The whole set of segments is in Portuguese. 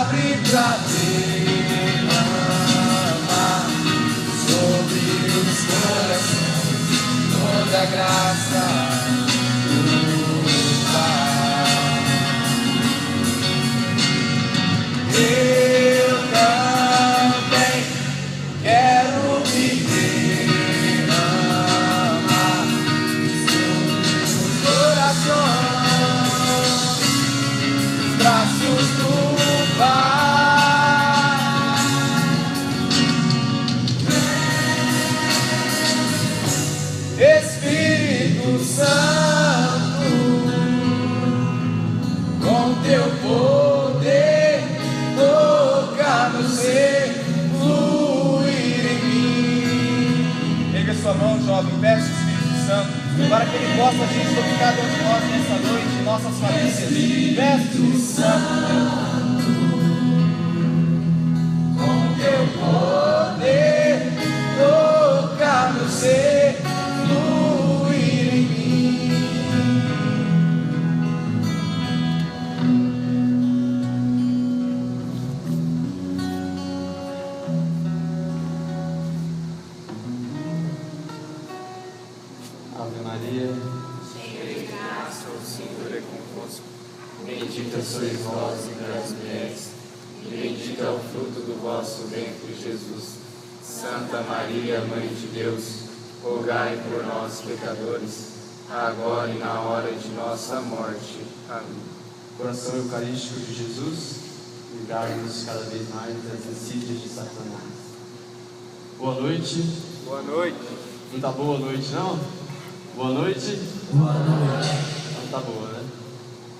abre pra derramar sobre os corações toda a graça do Pai. Eu também quero me derramar sobre os corações, braços do Pai. Espírito Santo, com teu poder tocar meu ser, fluir em mim. Erga sua mão, jovem, peça o Espírito Santo para que Ele possa agir sobre cada um de nós nessa noite, em nossas famílias. Peça o Espírito Santo, com teu poder tocar meu ser, fluir em mim. Ave Maria, cheia de graça, o Senhor é convosco. Bendita sois vós entre as mulheres, e bendito é o fruto do vosso ventre, Jesus. Santa Maria, Mãe de Deus, rogai por nós, pecadores, agora e na hora de nossa morte. Amém. Coração Eucarístico de Jesus, livrai-nos cada vez mais das insídias de Satanás. Boa noite. boa noite. Não tá boa noite, não? Boa noite? Boa noite. Não tá boa, né?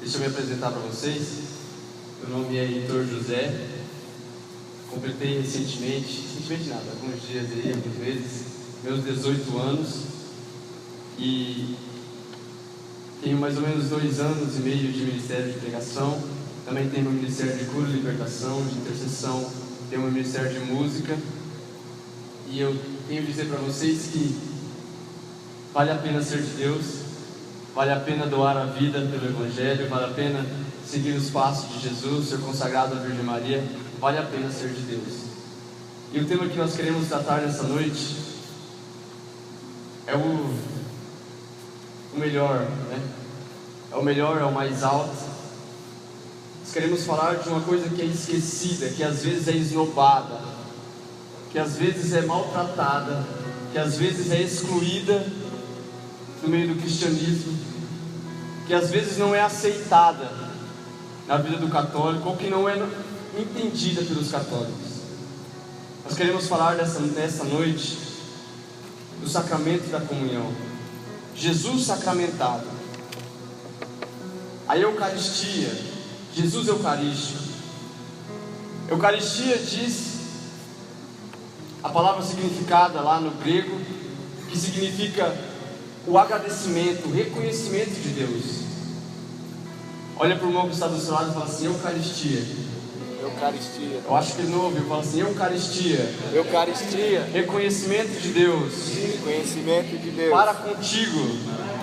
Deixa eu me apresentar para vocês. Meu nome é Heitor José. Completei recentemente nada, alguns dias aí, alguns meses, meus 18 anos. E tenho mais ou menos 2 anos e meio de ministério de pregação. Também tenho meu ministério de cura e libertação, de intercessão. Tenho meu ministério de música. E eu tenho a dizer para vocês que vale a pena ser de Deus, vale a pena doar a vida pelo Evangelho, vale a pena seguir os passos de Jesus, ser consagrado à Virgem Maria, vale a pena ser de Deus. E o tema que nós queremos tratar nessa noite é o melhor, né? É o melhor, é o mais alto. Nós queremos falar de uma coisa que é esquecida, que às vezes é esnobada, que às vezes é maltratada, que às vezes é excluída no meio do cristianismo, que às vezes não é aceitada na vida do católico, ou que não é entendida pelos católicos. Nós queremos falar nessa noite do sacramento da comunhão, Jesus sacramentado, a Eucaristia, Jesus Eucarístico. Eucaristia diz a palavra significada lá no grego, que significa o agradecimento, o reconhecimento de Deus. Olha para o irmão que está do seu lado e fala assim: Eucaristia. Eucaristia. Eu acho que ele não ouviu, fala assim: Eucaristia. Eucaristia. Reconhecimento de Deus. Reconhecimento de Deus. Para contigo.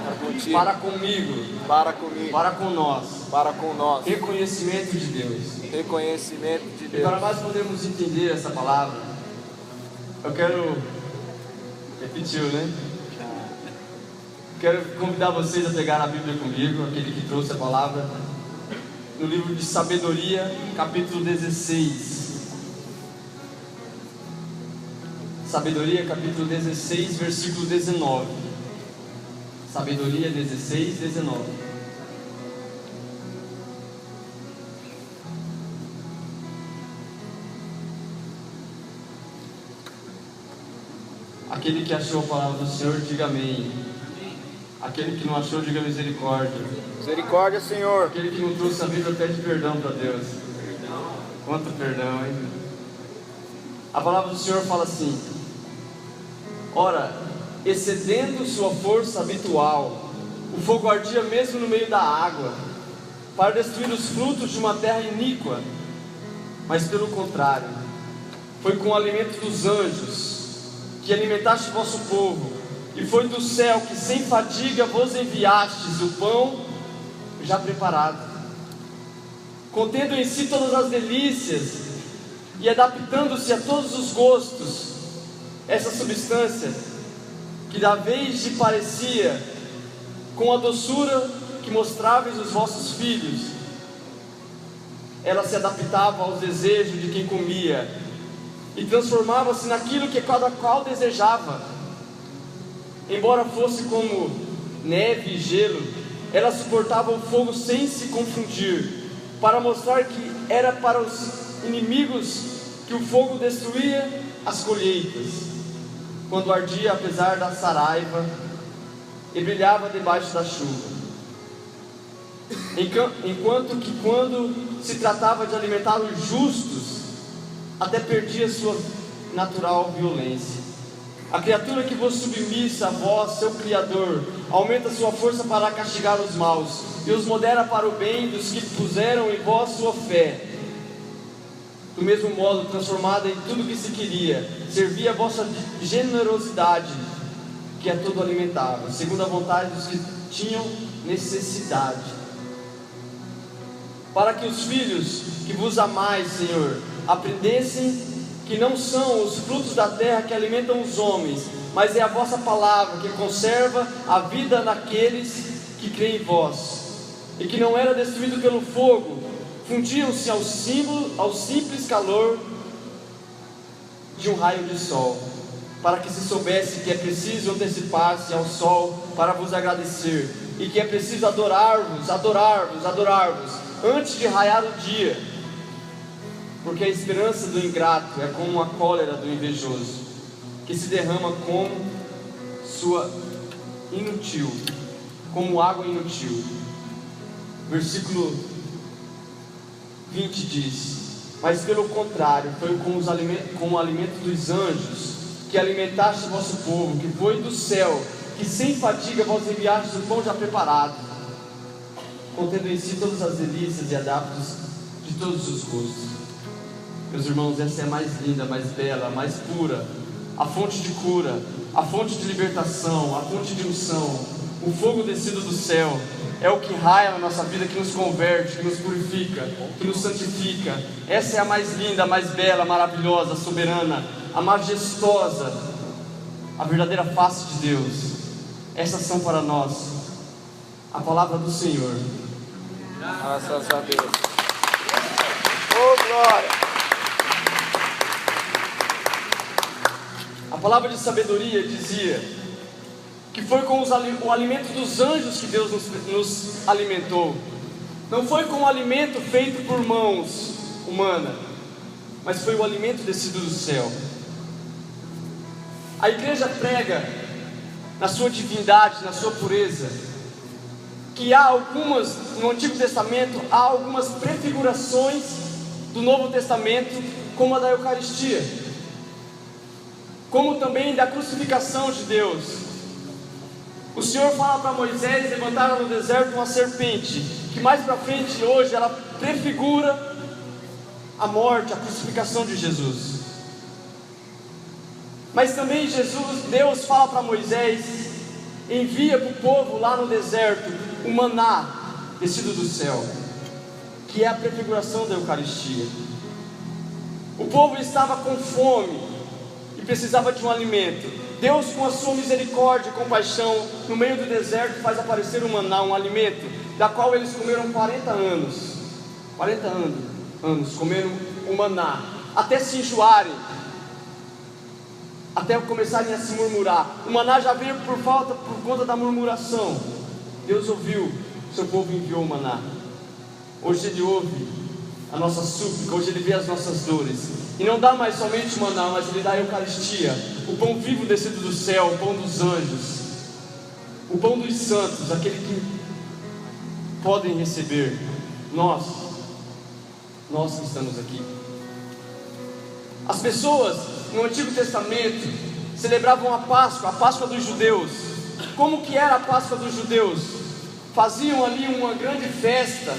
Para contigo. Para comigo. Para comigo. Para com nós. Para com nós. Reconhecimento de Deus. Reconhecimento de E Deus. para nós podermos entender essa palavra, eu quero repetir, né? Quero convidar vocês a pegar a Bíblia comigo, aquele que trouxe a palavra, no livro de Sabedoria, capítulo 16. Sabedoria, capítulo 16, versículo 19. Sabedoria 16, 19. Aquele que achou a palavra do Senhor, diga amém. Aquele que não achou, diga misericórdia. Misericórdia, Senhor. Aquele que não trouxe a Bíblia, pede perdão para Deus. Quanto perdão, hein? A palavra do Senhor fala assim: ora, excedendo sua força habitual, o fogo ardia mesmo no meio da água, para destruir os frutos de uma terra iníqua. Mas pelo contrário, foi com o alimento dos anjos que alimentaste o vosso povo, e foi do céu que sem fadiga vos enviastes o pão já preparado. contendo em si todas as delícias e adaptando-se a todos os gostos, essa substância que da vez de parecia com a doçura que mostráveis os vossos filhos, ela se adaptava aos desejos de quem comia e transformava-se naquilo que cada qual desejava. Embora fosse como neve e gelo, ela suportava o fogo sem se confundir, para mostrar que era para os inimigos que o fogo destruía as colheitas, quando ardia apesar da saraiva e brilhava debaixo da chuva. Enquanto que quando se tratava de alimentar os justos, até perdia sua natural violência. A criatura que vos submissa a vós, seu Criador, aumenta sua força para castigar os maus, e os modera para o bem dos que puseram em vós sua fé. Do mesmo modo, transformada em tudo que se queria, servia a vossa generosidade, que a tudo alimentava, segundo a vontade dos que tinham necessidade. Para que os filhos que vos amais, Senhor, aprendessem que não são os frutos da terra que alimentam os homens, mas é a vossa palavra que conserva a vida naqueles que creem em vós, e que não era destruído pelo fogo, fundiam-se ao simples calor de um raio de sol, para que se soubesse que é preciso antecipar-se ao sol para vos agradecer, e que é preciso adorar-vos, antes de raiar o dia, porque a esperança do ingrato é como a cólera do invejoso, que se derrama como água inútil. Versículo 20 diz: mas pelo contrário, foi como o alimento dos anjos, que alimentaste o vosso povo, que foi do céu, que sem fadiga vos enviastes o pão já preparado, contendo em si todas as delícias e adaptos de todos os gostos. Meus irmãos, essa é a mais linda, mais bela, a mais pura, a fonte de cura, a fonte de libertação, a fonte de unção, o fogo descido do céu. É o que raia na nossa vida, que nos converte, que nos purifica, que nos santifica. Essa é a mais linda, a mais bela, a maravilhosa, a soberana, a majestosa, a verdadeira face de Deus. Essas são para nós a palavra do Senhor. Graças a Deus. Oh, glória! A palavra de sabedoria dizia que foi com o alimento dos anjos que Deus nos alimentou. Não foi com o alimento feito por mãos humanas, mas foi o alimento descido do céu. A igreja prega na sua divindade, na sua pureza, que no Antigo Testamento há algumas prefigurações do Novo Testamento, como a da Eucaristia, como também da crucificação de Deus. O Senhor fala para Moisés levantar no deserto uma serpente, que mais para frente hoje ela prefigura a morte, a crucificação de Jesus. Mas também Deus fala para Moisés, envia para o povo lá no deserto o maná descido do céu, que é a prefiguração da Eucaristia. O povo estava com fome e precisava de um alimento. Deus, com a sua misericórdia e compaixão, no meio do deserto faz aparecer o maná, um alimento da qual eles comeram 40 anos. 40 anos comeram o maná, até se enjoarem, até começarem a se murmurar. O maná já veio por conta da murmuração. Deus ouviu, seu povo enviou o maná. Hoje Ele ouve a nossa súplica, hoje Ele vê as nossas dores. E não dá mais somente o maná, mas Ele dá a Eucaristia, o pão vivo descido do céu, o pão dos anjos, o pão dos santos, aquele que podem receber nós que estamos aqui. As pessoas no Antigo Testamento celebravam a Páscoa dos judeus. Como que era a Páscoa dos judeus? Faziam ali uma grande festa,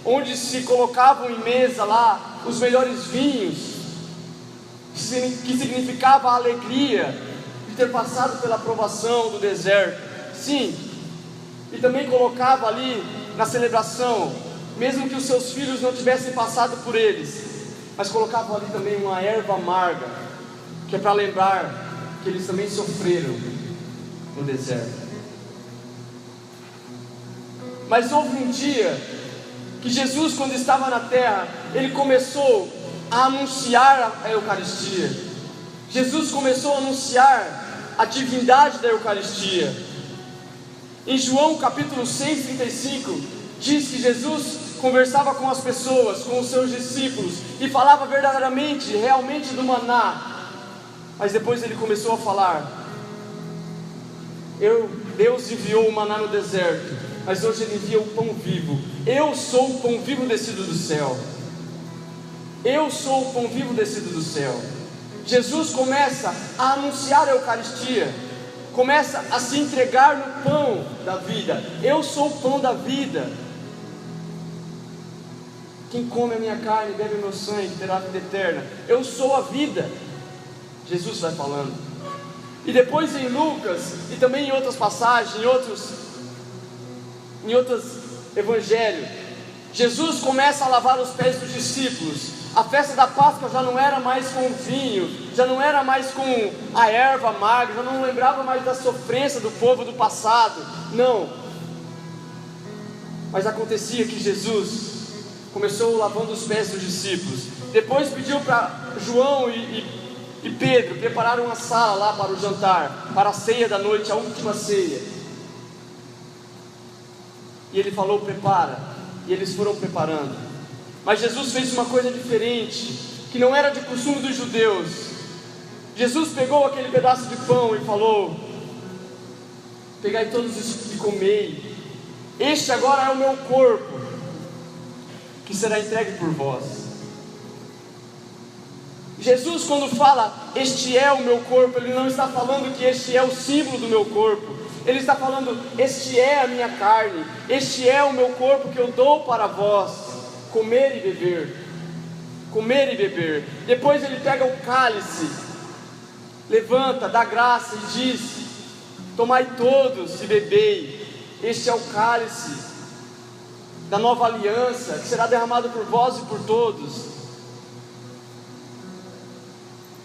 onde se colocavam em mesa lá os melhores vinhos, que significava a alegria de ter passado pela provação do deserto. Sim, e também colocava ali na celebração mesmo que os seus filhos não tivessem passado por eles, mas colocavam ali também uma erva amarga, que é para lembrar que eles também sofreram no deserto. Mas houve um dia que Jesus, quando estava na terra, ele começou a anunciar a Eucaristia. Jesus começou a anunciar a divindade da Eucaristia. Em João capítulo 6:35, diz que Jesus conversava com as pessoas, com os seus discípulos, e falava verdadeiramente, realmente do maná. Mas depois ele começou a falar: Deus enviou o maná no deserto, mas hoje ele envia o pão vivo. Eu sou o pão vivo descido do céu. Eu sou o pão vivo descido do céu. Jesus começa a anunciar a Eucaristia, começa a se entregar no pão da vida. Eu sou o pão da vida. Quem come a minha carne e bebe o meu sangue terá vida eterna. Eu sou a vida. Jesus vai falando. E depois em Lucas, e também em outras passagens, em outros evangelhos, Jesus começa a lavar os pés dos discípulos. A festa da Páscoa já não era mais com vinho, já não era mais com a erva amarga, já não lembrava mais da sofrência do povo do passado. Não. Mas acontecia que Jesus começou lavando os pés dos discípulos. Depois pediu para João e Pedro preparar uma sala lá para o jantar, para a ceia da noite, a última ceia. E ele falou: prepara. E eles foram preparando. Mas Jesus fez uma coisa diferente, que não era de costume dos judeus. Jesus pegou aquele pedaço de pão e falou: pegai todos e comei. Este agora é o meu corpo, que será entregue por vós. Jesus, quando fala este é o meu corpo, ele não está falando que este é o símbolo do meu corpo. Ele está falando: este é a minha carne, este é o meu corpo que eu dou para vós, comer e beber. Comer e beber. Depois ele pega o cálice, levanta, dá graça e diz: tomai todos e bebei. Este é o cálice da nova aliança, que será derramado por vós e por todos.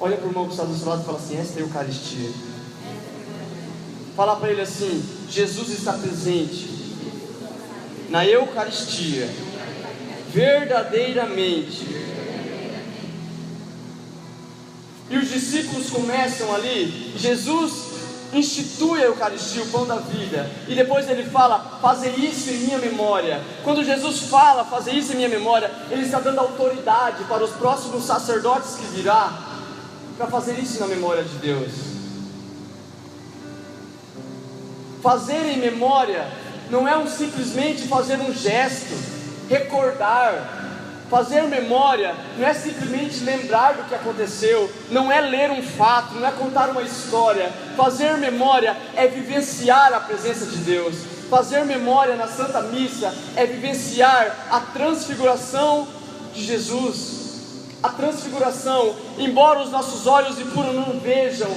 Olha para o irmão que está do seu lado e fala assim: esta é a Eucaristia. Fala para ele assim: Jesus está presente na Eucaristia, verdadeiramente. E os discípulos começam ali. Jesus institui a Eucaristia, o pão da vida, e depois ele fala: fazer isso em minha memória. Quando Jesus fala fazer isso em minha memória, ele está dando autoridade para os próximos sacerdotes que virá, para fazer isso na memória de Deus. Fazer em memória não é simplesmente fazer um gesto, recordar. Fazer memória não é simplesmente lembrar do que aconteceu, não é ler um fato, não é contar uma história. Fazer memória é vivenciar a presença de Deus. Fazer memória na Santa Missa é vivenciar a transfiguração de Jesus. A transfiguração, embora os nossos olhos impuros não vejam,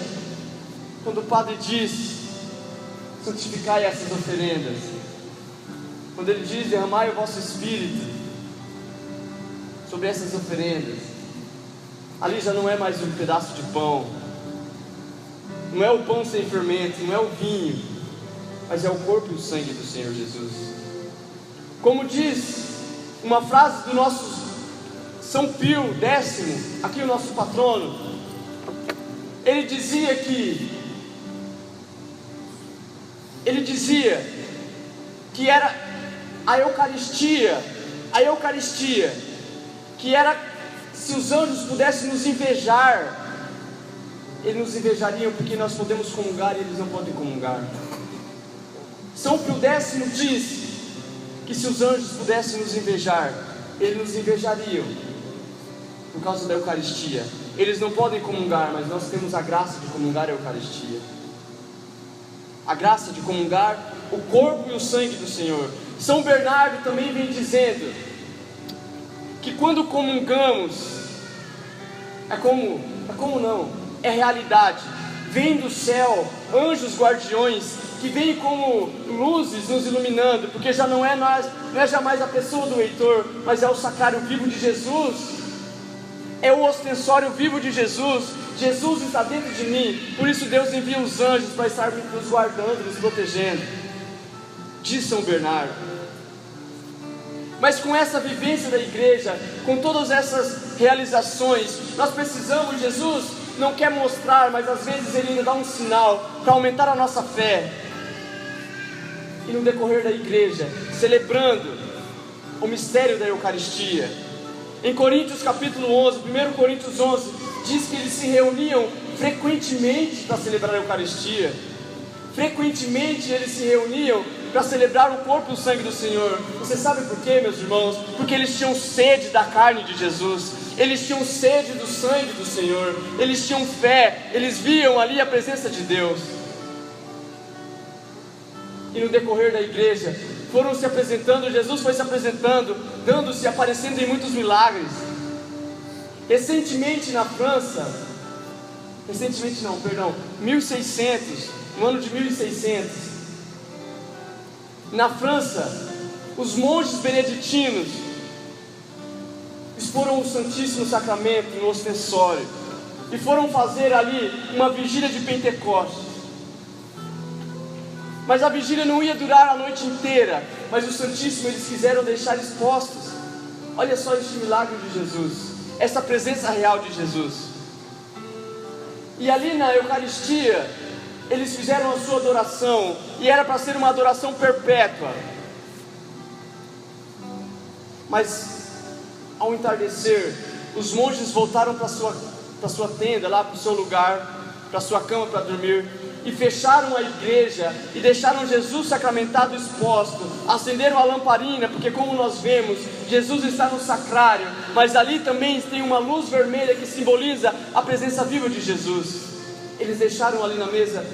quando o Padre diz: santificai essas oferendas, quando ele diz: derramai o vosso Espírito sobre essas oferendas, ali já não é mais um pedaço de pão, não é o pão sem fermento, não é o vinho, mas é o corpo e o sangue do Senhor Jesus. Como diz uma frase do nosso São Pio X, aqui o nosso patrono, ele dizia que era a Eucaristia, que era, se os anjos pudessem nos invejar, eles nos invejariam porque nós podemos comungar e eles não podem comungar. São Pio X diz que se os anjos pudessem nos invejar, eles nos invejariam por causa da Eucaristia. Eles não podem comungar, mas nós temos a graça de comungar a Eucaristia, a graça de comungar o corpo e o sangue do Senhor. São Bernardo também vem dizendo que quando comungamos, é realidade, vem do céu anjos guardiões que vêm como luzes nos iluminando, porque já não é jamais a pessoa do Heitor, mas é o sacrário vivo de Jesus, é o ostensório vivo de Jesus. Jesus está dentro de mim, por isso Deus envia os anjos para estar nos guardando, nos protegendo, diz São Bernardo. Mas com essa vivência da igreja, com todas essas realizações, nós precisamos, Jesus não quer mostrar, mas às vezes Ele ainda dá um sinal para aumentar a nossa fé. E no decorrer da igreja, celebrando o mistério da Eucaristia, em Coríntios capítulo 11, 1 Coríntios 11, diz que eles se reuniam frequentemente para celebrar a Eucaristia. Frequentemente eles se reuniam para celebrar o corpo e o sangue do Senhor. Você sabe por quê, meus irmãos? Porque eles tinham sede da carne de Jesus, eles tinham sede do sangue do Senhor, eles tinham fé, eles viam ali a presença de Deus. E no decorrer da igreja, foram se apresentando, Jesus foi se apresentando, dando-se, aparecendo em muitos milagres. Recentemente na França, 1600, no ano de 1600, na França, os monges beneditinos exporam o Santíssimo Sacramento no ostensório e foram fazer ali uma vigília de Pentecostes. Mas a vigília não ia durar a noite inteira, mas o Santíssimo eles quiseram deixar expostos. Olha só este milagre de Jesus, essa presença real de Jesus. E ali na Eucaristia, eles fizeram a sua adoração, e era para ser uma adoração perpétua. Mas ao entardecer, os monges voltaram para sua tenda, lá para o seu lugar, para sua cama para dormir, e fecharam a igreja, e deixaram Jesus sacramentado exposto, acenderam a lamparina, porque como nós vemos, Jesus está no sacrário, mas ali também tem uma luz vermelha que simboliza a presença viva de Jesus. Eles deixaram ali na mesa,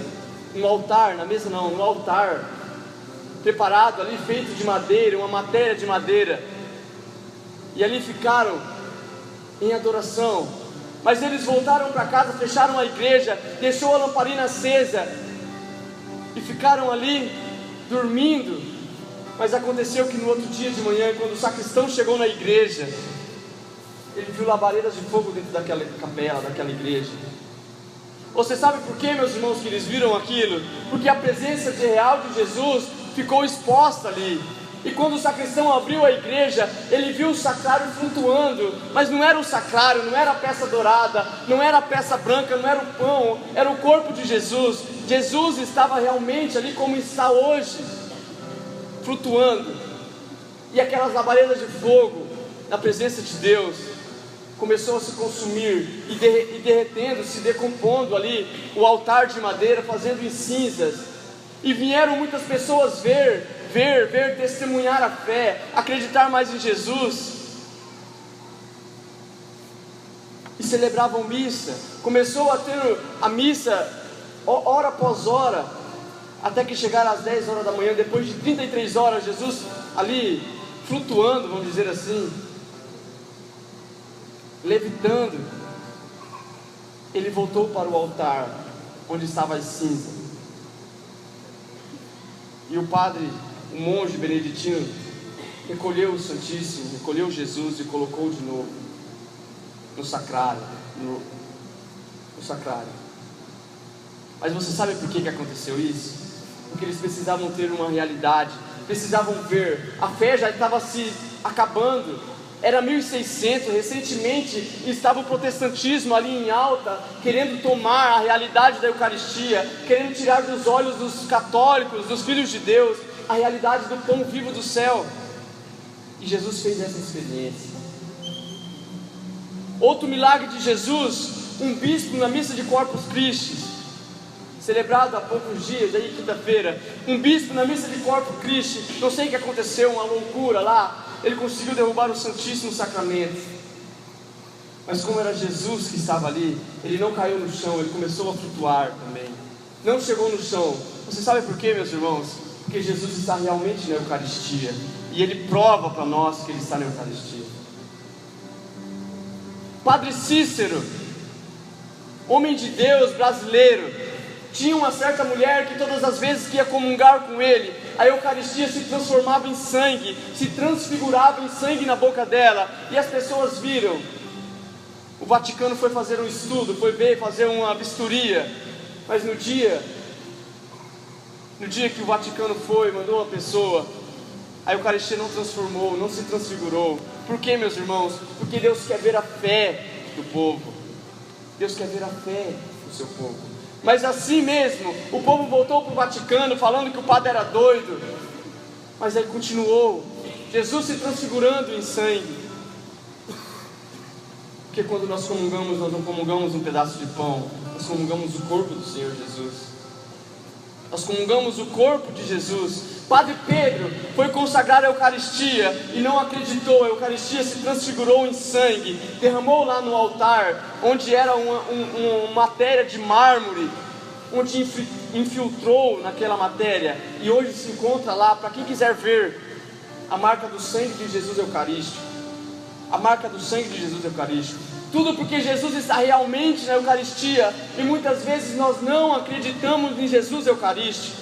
no altar, no altar, preparado ali, feito de madeira, uma matéria de madeira, e ali ficaram em adoração. Mas eles voltaram para casa, fecharam a igreja, deixou a lamparina acesa e ficaram ali dormindo. Mas aconteceu que no outro dia de manhã, quando o sacristão chegou na igreja, ele viu labaredas de fogo dentro daquela capela, daquela igreja. Você sabe por quê, meus irmãos, que eles viram aquilo? Porque a presença real de Jesus ficou exposta ali. E quando o sacristão abriu a igreja, ele viu o sacrário flutuando, mas não era o sacrário, não era a peça dourada, não era a peça branca, não era o pão, era o corpo de Jesus. Jesus estava realmente ali como está hoje, flutuando. E aquelas labaredas de fogo, na presença de Deus, começou a se consumir e derretendo, se decompondo ali, o altar de madeira, fazendo em cinzas. E vieram muitas pessoas ver, testemunhar a fé, acreditar mais em Jesus. E celebravam missa. Começou a ter a missa, hora após hora, até que chegaram às 10 horas da manhã, depois de 33 horas, Jesus ali, flutuando, vamos dizer assim, levitando, ele voltou para o altar, onde estava as cinzas. E o padre, o monge beneditino, recolheu o Santíssimo, recolheu Jesus e colocou de novo no sacrário, no sacrário. Mas você sabe por que aconteceu isso? Porque eles precisavam ter uma realidade, precisavam ver. A fé já estava se acabando. Era 1600, recentemente estava o protestantismo ali em alta, querendo tomar a realidade da Eucaristia, querendo tirar dos olhos dos católicos, dos filhos de Deus, a realidade do pão vivo do céu. E Jesus fez essa experiência. Outro milagre de Jesus, um bispo na missa de Corpus Christi, celebrado há poucos dias, aí quinta-feira, um bispo na missa de Corpus Christi, não sei o que aconteceu, uma loucura lá, ele conseguiu derrubar o Santíssimo Sacramento. Mas como era Jesus que estava ali, ele não caiu no chão, ele começou a flutuar também. Não chegou no chão. Você sabe por quê, meus irmãos? Porque Jesus está realmente na Eucaristia. E ele prova para nós que ele está na Eucaristia. Padre Cícero, homem de Deus brasileiro, Tinha uma certa mulher que todas as vezes que ia comungar com ele, a Eucaristia se transformava em sangue, se transfigurava em sangue na boca dela, e as pessoas viram. O Vaticano foi fazer um estudo, foi ver, fazer uma vistoria, mas no dia que o Vaticano foi, mandou uma pessoa, a Eucaristia não transformou, não se transfigurou. Por quê, meus irmãos? Porque Deus quer ver a fé do povo. Deus quer ver a fé do seu povo. Mas assim mesmo, o povo voltou para o Vaticano falando que o padre era doido. Mas aí continuou, Jesus se transfigurando em sangue. Porque quando nós comungamos, nós não comungamos um pedaço de pão, nós comungamos o corpo do Senhor Jesus. Nós comungamos o corpo de Jesus. Padre Pedro foi consagrar a Eucaristia e não acreditou. A Eucaristia se transfigurou em sangue, derramou lá no altar, onde era uma matéria de mármore, onde infiltrou naquela matéria, e hoje se encontra lá, para quem quiser ver, a marca do sangue de Jesus Eucarístico. A marca do sangue de Jesus Eucarístico. Tudo porque Jesus está realmente na Eucaristia, e muitas vezes nós não acreditamos em Jesus Eucarístico.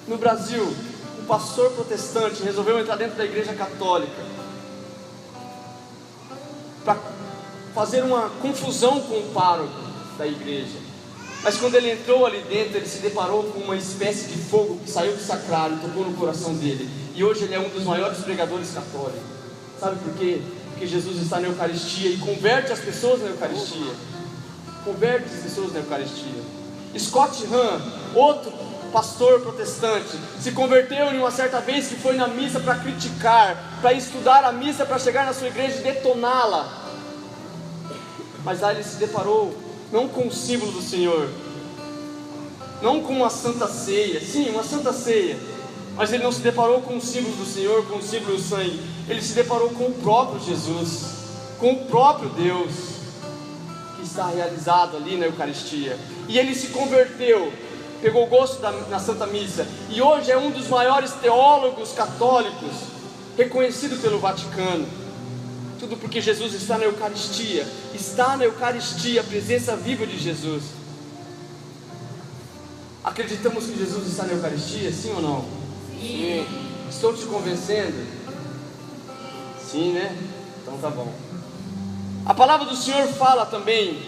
No Brasil, um pastor protestante resolveu entrar dentro da igreja católica para fazer uma confusão com o pároco da igreja. Mas quando ele entrou ali dentro, ele se deparou com uma espécie de fogo que saiu do sacrário e tocou no coração dele. E hoje ele é um dos maiores pregadores católicos. Sabe por quê? Porque Jesus está na Eucaristia e converte as pessoas na Eucaristia. Converte as pessoas na Eucaristia. Scott Hahn, outro pastor protestante, se converteu em uma certa vez que foi na missa para criticar, para estudar a missa, para chegar na sua igreja e detoná-la. Mas lá ele se deparou não com o símbolo do Senhor, não com uma santa ceia, sim, uma santa ceia, mas ele não se deparou com o símbolo do Senhor, com o símbolo do sangue. Ele se deparou com o próprio Jesus, com o próprio Deus, que está realizado ali na Eucaristia. E ele se converteu, pegou gosto na Santa Missa, e hoje é um dos maiores teólogos católicos, reconhecido pelo Vaticano. Tudo porque Jesus está na Eucaristia. Está na Eucaristia a presença viva de Jesus. Acreditamos que Jesus está na Eucaristia, sim ou não? Sim. Estou te convencendo? Sim, né? Então tá bom. A palavra do Senhor fala também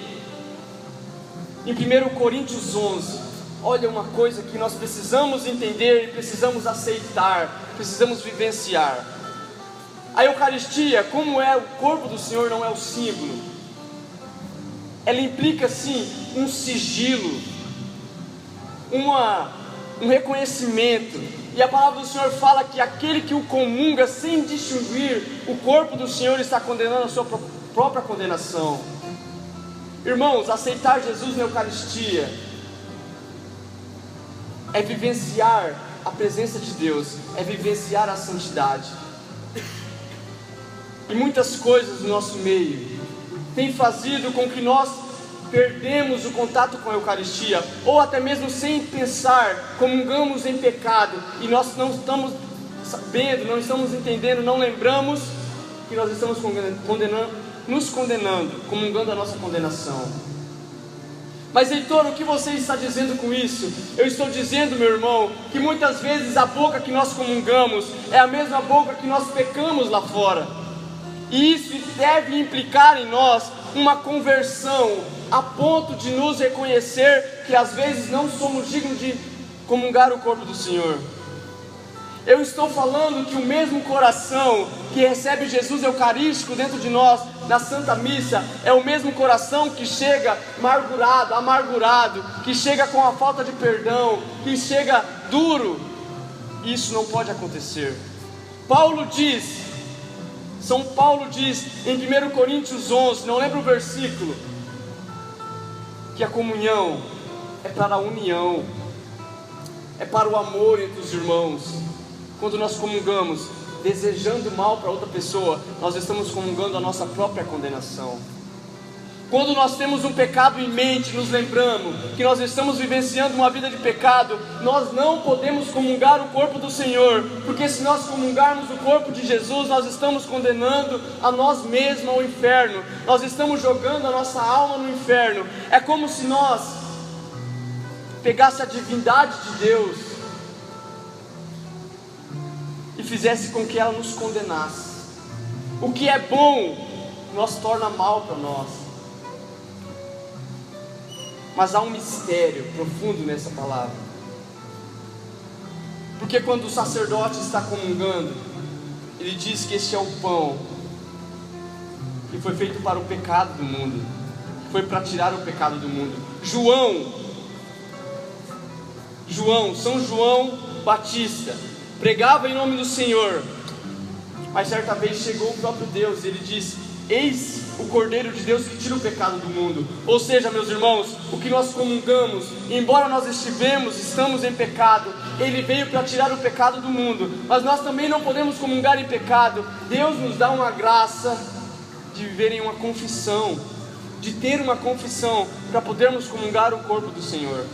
em 1 Coríntios 11. Olha, uma coisa que nós precisamos entender e precisamos aceitar, precisamos vivenciar. A Eucaristia, como é o corpo do Senhor, não é o símbolo. Ela implica sim um sigilo, um reconhecimento. E a palavra do Senhor fala que aquele que o comunga sem distinguir o corpo do Senhor está condenando a sua própria condenação. Irmãos, aceitar Jesus na Eucaristia é vivenciar a presença de Deus, é vivenciar a santidade. E muitas coisas do nosso meio têm fazido com que nós perdemos o contato com a Eucaristia, ou até mesmo sem pensar, comungamos em pecado, e nós não estamos sabendo, não estamos entendendo, não lembramos que nós estamos nos condenando, comungando a nossa condenação. Mas Heitor, o que você está dizendo com isso? Eu estou dizendo, meu irmão, que muitas vezes a boca que nós comungamos é a mesma boca que nós pecamos lá fora. E isso deve implicar em nós uma conversão, a ponto de nos reconhecer que às vezes não somos dignos de comungar o corpo do Senhor. Eu estou falando que o mesmo coração que recebe Jesus Eucarístico dentro de nós, na Santa Missa, é o mesmo coração que chega amargurado, que chega com a falta de perdão, que chega duro. Isso não pode acontecer. São Paulo diz em 1 Coríntios 11, não lembro o versículo, que a comunhão é para a união, é para o amor entre os irmãos. Quando nós comungamos desejando mal para outra pessoa, nós estamos comungando a nossa própria condenação. Quando nós temos um pecado em mente, nos lembramos que nós estamos vivenciando uma vida de pecado, nós não podemos comungar o corpo do Senhor, porque se nós comungarmos o corpo de Jesus, nós estamos condenando a nós mesmos ao inferno, nós estamos jogando a nossa alma no inferno. É como se nós pegasse a divindade de Deus e fizesse com que ela nos condenasse. O que é bom, nos torna mal para nós. Mas há um mistério profundo nessa palavra. Porque quando o sacerdote está comungando, ele diz que este é o pão que foi feito para o pecado do mundo, que foi para tirar o pecado do mundo. São João Batista pregava em nome do Senhor, mas certa vez chegou o próprio Deus e ele disse: eis o Cordeiro de Deus que tira o pecado do mundo. Ou seja, meus irmãos, o que nós comungamos, embora nós estamos em pecado, Ele veio para tirar o pecado do mundo. Mas nós também não podemos comungar em pecado. Deus nos dá uma graça de viver em uma confissão, de ter uma confissão, para podermos comungar o corpo do Senhor.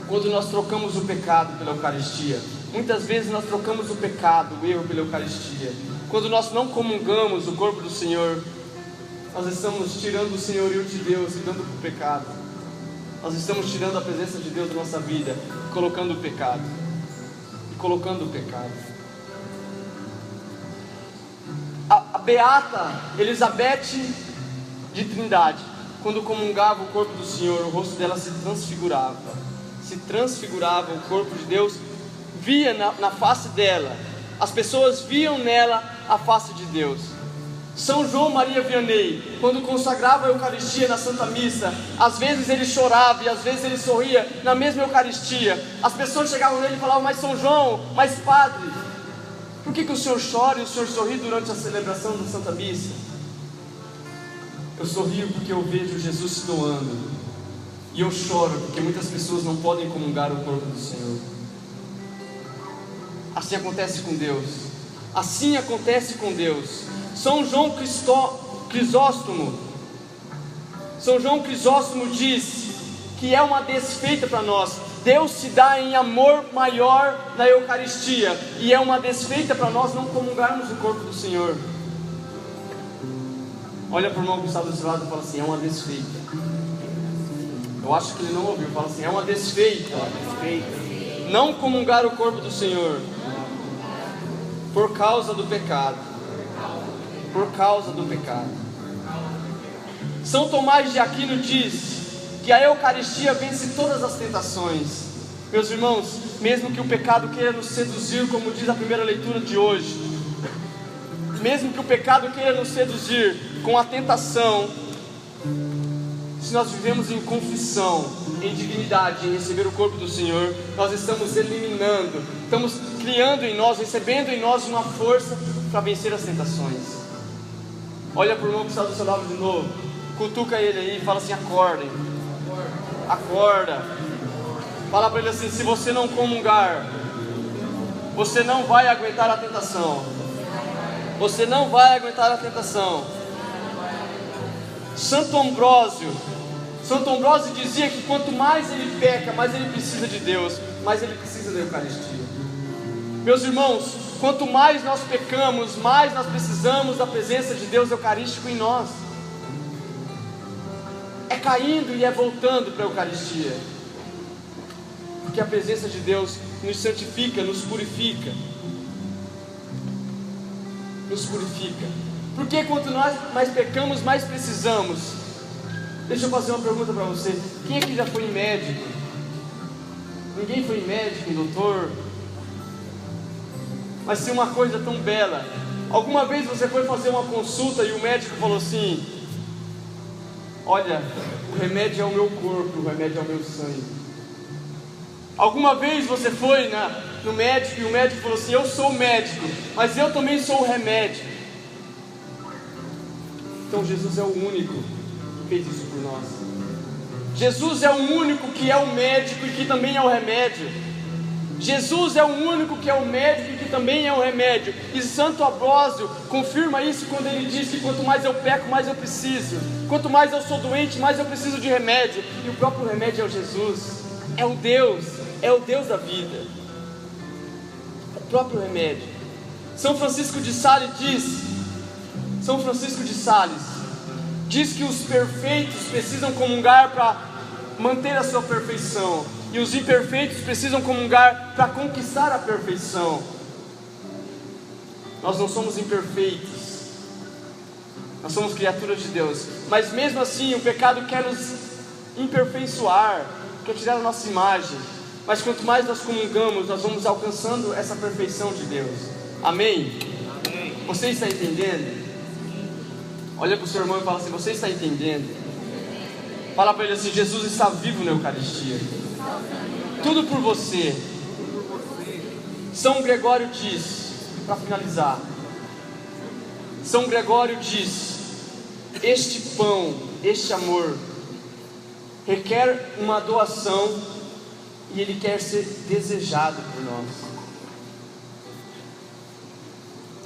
Quando nós trocamos o pecado pela Eucaristia, muitas vezes nós trocamos o pecado, o erro pela Eucaristia. Quando nós não comungamos o corpo do Senhor, nós estamos tirando o senhorio de Deus e dando para o pecado. Nós estamos tirando a presença de Deus da nossa vida, colocando o pecado. A beata Elizabeth de Trindade, quando comungava o corpo do Senhor, o rosto dela se transfigurava, o corpo de Deus via na face dela, as pessoas viam nela a face de Deus. São João Maria Vianney, quando consagrava a Eucaristia na Santa Missa, às vezes ele chorava e às vezes ele sorria na mesma Eucaristia. As pessoas chegavam nele e falavam: mas São João, mas Padre, por que o senhor chora e o senhor sorri durante a celebração da Santa Missa? Eu sorrio porque eu vejo Jesus se doando, e eu choro porque muitas pessoas não podem comungar o corpo do Senhor. Assim acontece com Deus. Assim acontece com Deus. São João Crisóstomo diz que é uma desfeita para nós. Deus se dá em amor maior na Eucaristia, e é uma desfeita para nós não comungarmos o corpo do Senhor. Olha para o irmão que está do seu lado e fala assim: é uma desfeita. Eu acho que ele não ouviu. Fala assim: é uma desfeita. Não comungar o corpo do Senhor por causa do pecado. São Tomás de Aquino diz que a Eucaristia vence todas as tentações. Meus irmãos, mesmo que o pecado queira nos seduzir, como diz a primeira leitura de hoje, mesmo que o pecado queira nos seduzir com a tentação, se nós vivemos em confissão, em dignidade, em receber o corpo do Senhor, nós estamos eliminando, estamos criando em nós, recebendo em nós uma força para vencer as tentações. Olha para o irmão que está do seu lado de novo, cutuca ele aí e fala assim: acordem, acorda. Fala para ele assim: se você não comungar, você não vai aguentar a tentação. Você não vai aguentar a tentação. Santo Ambrósio dizia que quanto mais ele peca, mais ele precisa de Deus, mais ele precisa da Eucaristia. Meus irmãos, quanto mais nós pecamos, mais nós precisamos da presença de Deus eucarístico em nós. É caindo e é voltando para a Eucaristia, porque a presença de Deus nos santifica, nos purifica. Porque quanto nós mais pecamos, mais precisamos. Deixa eu fazer uma pergunta para você: quem aqui já foi em médico? Ninguém foi em médico, em doutor? Mas se uma coisa tão bela, alguma vez você foi fazer uma consulta e o médico falou assim: olha, o remédio é o meu corpo, o remédio é o meu sangue. Alguma vez você foi no médico e o médico falou assim: eu sou o médico, mas eu também sou o remédio. Então Jesus é o único que fez isso por nós. Jesus é o único que é o médico e que também é o remédio. Jesus é o único que é o médico e que também é um remédio. E Santo Ambrósio confirma isso quando ele diz que quanto mais eu peco, mais eu preciso. Quanto mais eu sou doente, mais eu preciso de remédio. E o próprio remédio é o Jesus, é o Deus da vida, o próprio remédio. São Francisco de Sales diz que os perfeitos precisam comungar para manter a sua perfeição, e os imperfeitos precisam comungar para conquistar a perfeição. Nós não somos imperfeitos, nós somos criaturas de Deus, mas mesmo assim o pecado quer nos imperfeiçoar, quer tirar a nossa imagem. Mas quanto mais nós comungamos, nós vamos alcançando essa perfeição de Deus. Amém? Amém. Você está entendendo? Olha para o seu irmão e fala assim: você está entendendo? Fala para ele assim: Jesus está vivo na Eucaristia. Tudo por você. São Gregório diz, para finalizar, São Gregório diz: este pão, este amor requer uma doação, e ele quer ser desejado por nós.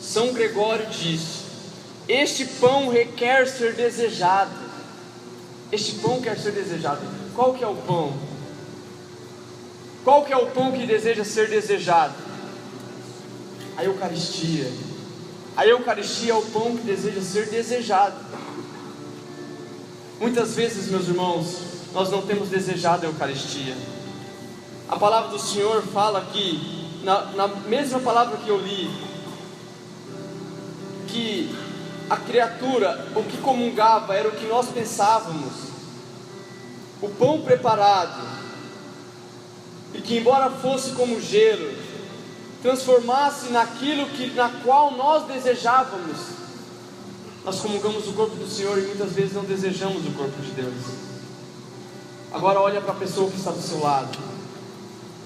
São Gregório diz: este pão requer ser desejado. Este pão quer ser desejado. Qual que é o pão? Qual que é o pão que deseja ser desejado? A Eucaristia. A Eucaristia é o pão que deseja ser desejado. Muitas vezes, meus irmãos, nós não temos desejado a Eucaristia. A palavra do Senhor fala aqui, na mesma palavra que eu li, que a criatura, o que comungava era o que nós pensávamos, o pão preparado, e que embora fosse como gelo, transformasse naquilo na qual nós desejávamos. Nós comungamos o corpo do Senhor e muitas vezes não desejamos o corpo de Deus. Agora olha para a pessoa que está do seu lado,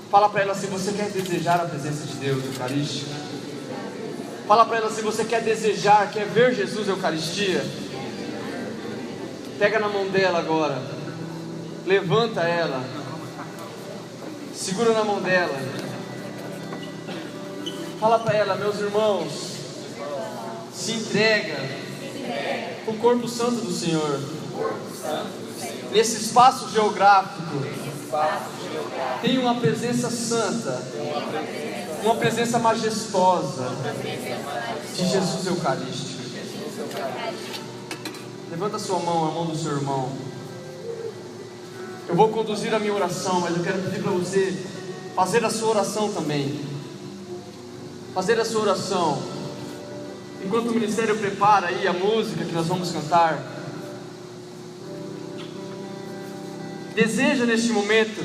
fala para ela se você quer desejar a presença de Deus Eucarística. Fala para ela se você quer desejar, quer ver Jesus Eucaristia. Pega na mão dela agora, levanta ela, segura na mão dela, fala para ela: meus irmãos, se entrega o corpo santo do Senhor. Nesse espaço geográfico tem uma presença santa, uma presença majestosa de Jesus Eucarístico. Levanta sua mão, a mão do seu irmão. Eu vou conduzir a minha oração, mas eu quero pedir para você fazer a sua oração também. Fazer a sua oração. Enquanto o ministério prepara aí a música que nós vamos cantar, deseja neste momento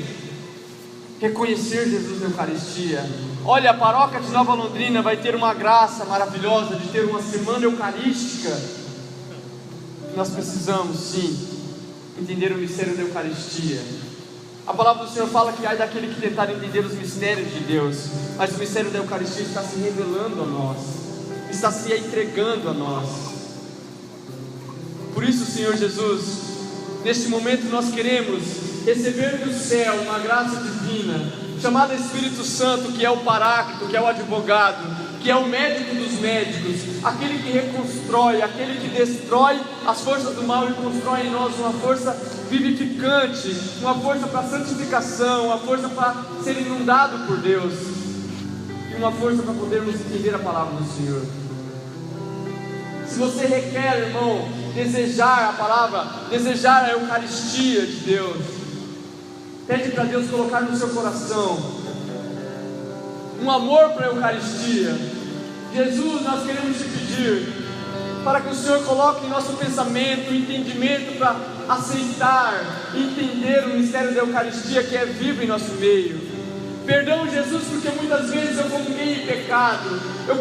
reconhecer Jesus na Eucaristia. Olha, a paróquia de Nova Londrina vai ter uma graça maravilhosa de ter uma semana eucarística. Nós precisamos sim entender o mistério da Eucaristia. A palavra do Senhor fala que ai daquele que tentar entender os mistérios de Deus, mas o mistério da Eucaristia está se revelando a nós, está se entregando a nós. Por isso, Senhor Jesus, neste momento nós queremos receber do céu uma graça divina, chamada Espírito Santo, que é o Paráclito, que é o advogado, que é o médico dos médicos, aquele que reconstrói, aquele que destrói as forças do mal e constrói em nós uma força vivificante, uma força para santificação, uma força para ser inundado por Deus, e uma força para podermos entender a palavra do Senhor. Se você requer, irmão, desejar a palavra, desejar a Eucaristia de Deus, pede para Deus colocar no seu coração um amor para a Eucaristia. Jesus, nós queremos te pedir para que o Senhor coloque em nosso pensamento o entendimento para aceitar e entender o mistério da Eucaristia que é vivo em nosso meio. Perdão, Jesus, porque muitas vezes eu comunguei em pecado, eu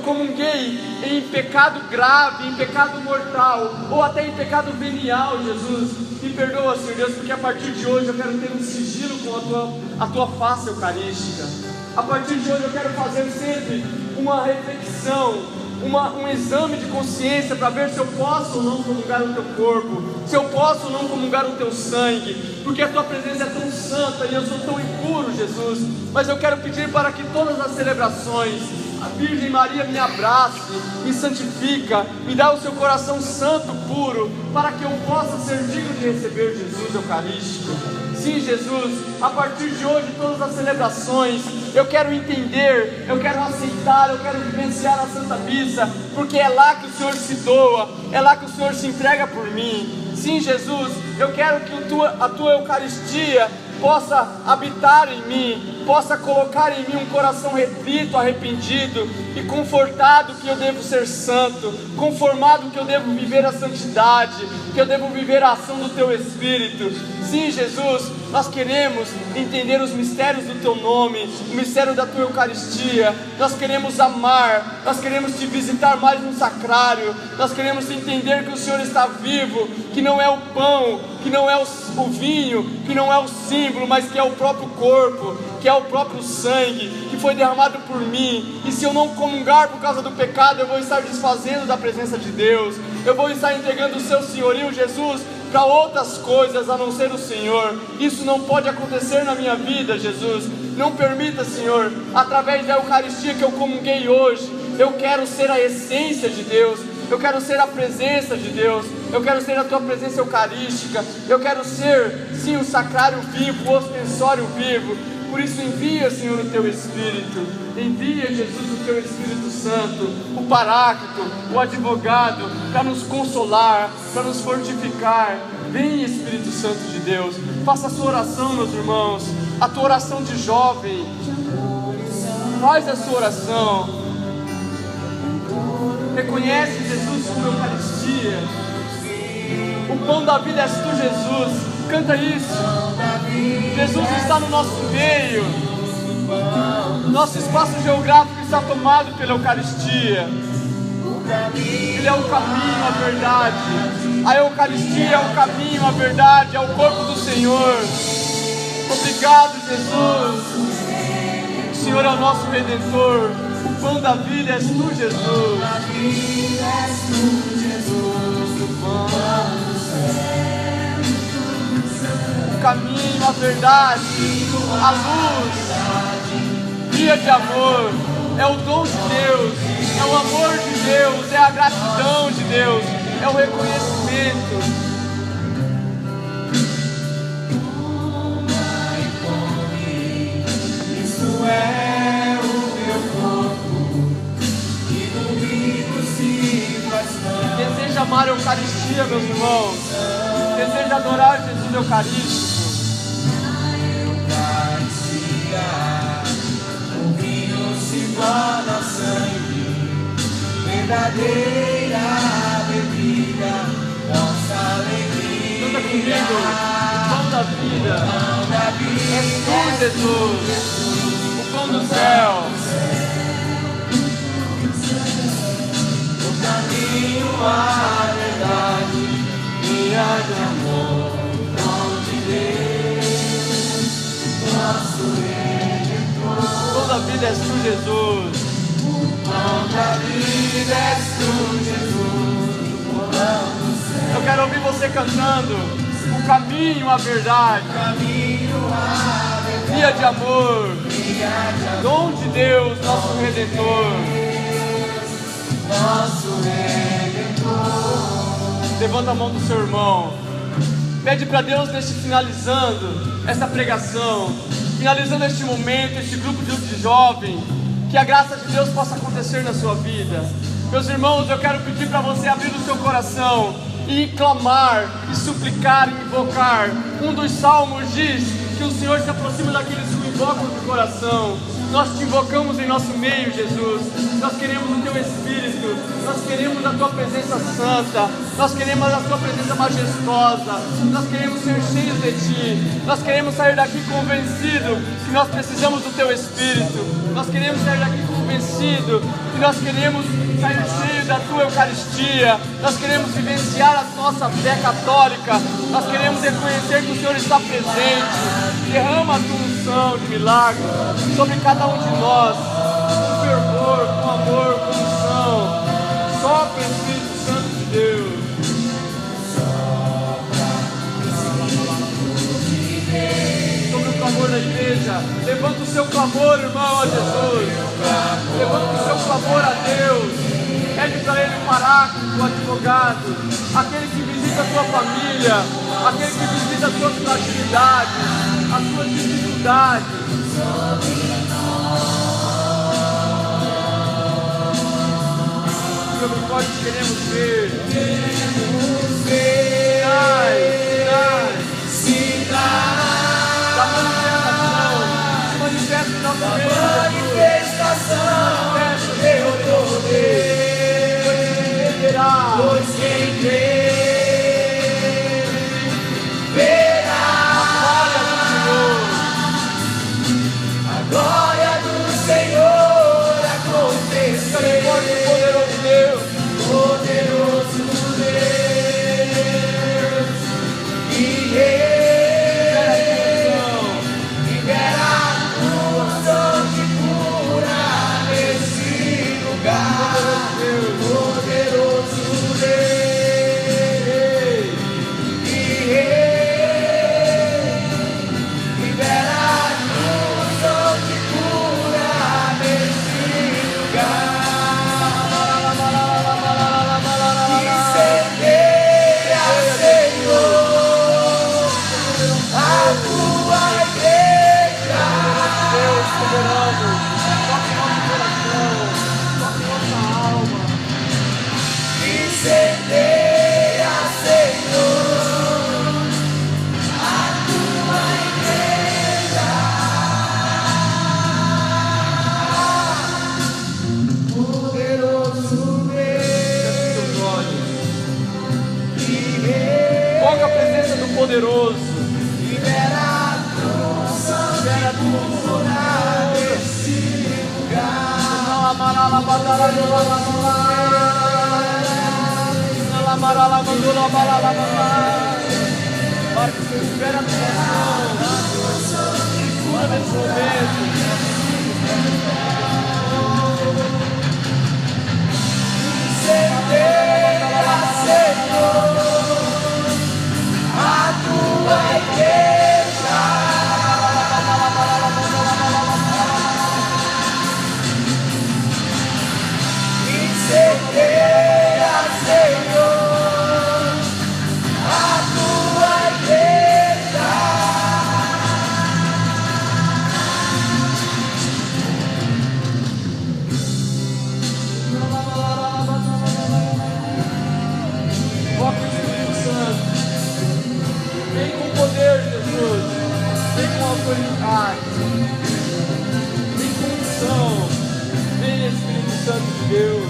comunguei em pecado grave, em pecado mortal, ou até em pecado venial. Jesus, me perdoa, Senhor Deus, porque a partir de hoje eu quero ter um sigilo com a tua face eucarística. A partir de hoje eu quero fazer sempre uma reflexão, um exame de consciência para ver se eu posso ou não comungar o teu corpo, se eu posso ou não comungar o teu sangue, porque a tua presença é tão santa e eu sou tão impuro, Jesus. Mas eu quero pedir para que todas as celebrações, a Virgem Maria me abrace, me santifica, me dá o seu coração santo, puro, para que eu possa ser digno de receber Jesus Eucarístico. Sim, Jesus, a partir de hoje, todas as celebrações, eu quero entender, eu quero aceitar, eu quero vivenciar a Santa Missa, porque é lá que o Senhor se doa, é lá que o Senhor se entrega por mim. Sim, Jesus, eu quero que a tua Eucaristia possa habitar em mim, possa colocar em mim um coração reflito, arrependido e confortado que eu devo ser santo, conformado que eu devo viver a santidade, que eu devo viver a ação do Teu Espírito. Sim, Jesus, nós queremos entender os mistérios do Teu nome, o mistério da Tua Eucaristia. Nós queremos amar, nós queremos Te visitar mais no sacrário, nós queremos entender que o Senhor está vivo, que não é o pão, que não é o vinho, que não é o símbolo, mas que é o próprio corpo, que é o próprio sangue, que foi derramado por mim. E se eu não comungar por causa do pecado, eu vou estar desfazendo da presença de Deus, eu vou estar entregando o Seu senhorio, Jesus, para outras coisas a não ser o Senhor. Isso não pode acontecer na minha vida, Jesus. Não permita, Senhor, através da Eucaristia que eu comunguei hoje, eu quero ser a essência de Deus, eu quero ser a presença de Deus, eu quero ser a Tua presença eucarística, eu quero ser, sim, o sacrário vivo, o ostensório vivo. Por isso envia, Senhor, o Teu Espírito, envia, Jesus, o Teu Espírito Santo, o Paráclito, o advogado, para nos consolar, para nos fortificar. Vem, Espírito Santo de Deus, faça a sua oração, meus irmãos, a tua oração de jovem, faz a sua oração. Reconhece Jesus como Eucaristia. O pão da vida és Tu, Jesus. Canta isso. Jesus está no nosso meio. Nosso espaço geográfico está tomado pela Eucaristia. Ele é o caminho, a verdade. A Eucaristia é o caminho, a verdade, é o corpo do Senhor. Obrigado, Jesus. O Senhor é o nosso Redentor. O pão da vida és Tu, Jesus. O caminho, a verdade, a luz, guia de amor, é o dom de Deus, é o amor de Deus, é a gratidão de Deus, é o reconhecimento. Isso é o Meu corpo, que comigo se faz pão. Deseja amar a Eucaristia, meus irmãos. Deseja adorar Jesus Eucarístico. O vinho se torna sangue, verdadeira bebida, nossa alegria. Canta comigo, o pão da vida, és Tu, Jesus, o pão do céu. O caminho, a verdade, guia de amor, dom de Deus, nosso Redentor. Toda a vida és Tu, Jesus. Toda vida és Tu, Jesus, o pão do céu. Eu quero ouvir você cantando o caminho, a verdade, guia de amor, dom de Deus, nosso Redentor. Nosso Redentor. Levanta a mão do seu irmão. Pede para Deus, neste finalizando essa pregação, finalizando este momento, este grupo de jovem, que a graça de Deus possa acontecer na sua vida. Meus irmãos, eu quero pedir para você abrir o seu coração e clamar, e suplicar, e invocar. Um dos salmos diz que o Senhor se aproxima daqueles que o invocam de coração. Nós Te invocamos em nosso meio, Jesus. Nós queremos o Teu Espírito, nós queremos a Tua presença santa, nós queremos a Tua presença majestosa, nós queremos ser cheios de Ti, nós queremos sair daqui convencidos que nós precisamos do Teu Espírito, nós queremos sair daqui convencidos que nós queremos sair cheios da Tua Eucaristia, nós queremos vivenciar a nossa fé católica, nós queremos reconhecer que o Senhor está presente. Derrama a Tua unção de milagre sobre cada um de nós, com fervor, com amor, com unção. Sopra, Espírito Santo de Deus. Sobre o clamor da igreja, levanta o seu clamor, irmão, a Jesus. Levanta o seu for a Deus, pede para Ele o paráclito, o advogado, aquele que visita a sua família, aquele que visita as suas fragilidades, as suas dificuldades. Senhor, nós queremos ver sinais da manifestação em nosso meio. Manifesta teu poder, pois quem crê verá a glória do Senhor acontecer. Poderoso Deus, poderoso Deus, e libera a unção de cura nesse lugar. Poderoso Deus, e libera a unção de cura nesse lugar. Invoca a presença do poderoso. Libera a cura desse lugar. Para que você libere a tua cura nesse momento. Incendeia, Senhor, a tua igreja. Incendeia, Senhor, a tua igreja. Foca o Espírito Santo. Vem com poder, Jesus. Vem com autoridade. Vem com unção. Vem, Espírito Santo de Deus.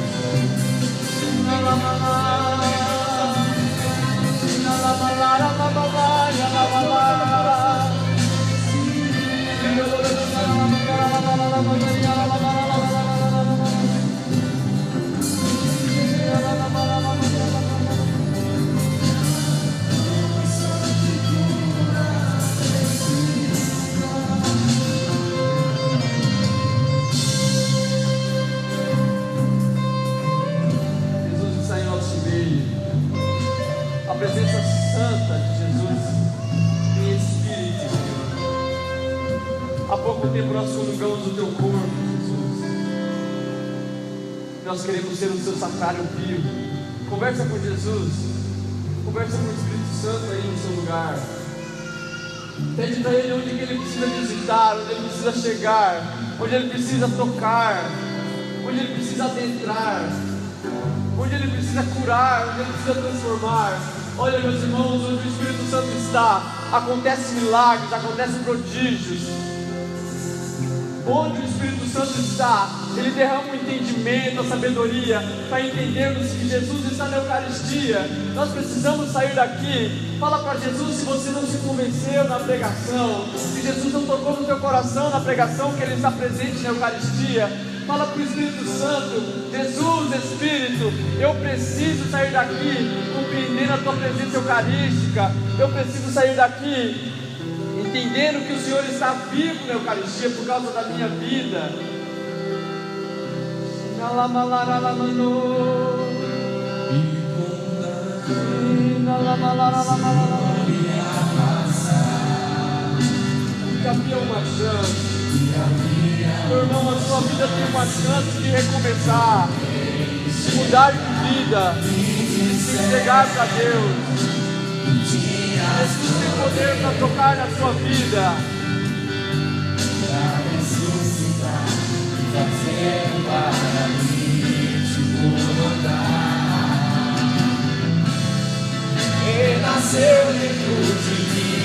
A presença santa de Jesus em Espírito. Há pouco tempo nós comungamos o teu corpo, Jesus. Nós queremos ser o seu sacrário vivo. Conversa com Jesus. Conversa com o Espírito Santo aí no seu lugar. Pede para Ele onde Ele precisa visitar, onde Ele precisa chegar, onde Ele precisa tocar, onde Ele precisa adentrar, onde Ele precisa curar, onde Ele precisa transformar. Olha, meus irmãos, onde o Espírito Santo está, acontecem milagres, acontecem prodígios. Onde o Espírito Santo está, Ele derrama o entendimento, a sabedoria, para entendermos que Jesus está na Eucaristia. Nós precisamos sair daqui. Fala para Jesus se você não se convenceu na pregação, se Jesus não tocou no teu coração na pregação, que Ele está presente na Eucaristia. Fala para o Espírito Santo: Jesus, Espírito, eu preciso sair daqui compreendendo a tua presença eucarística. Eu preciso sair daqui entendendo que o Senhor está vivo na Eucaristia por causa da minha vida. Que havia uma chance. meu irmão, a sua vida tem uma chance de recomeçar, de mudar de vida, de se entregar para Deus. Jesus tem poder para tocar na sua vida. Renasceu dentro de mim.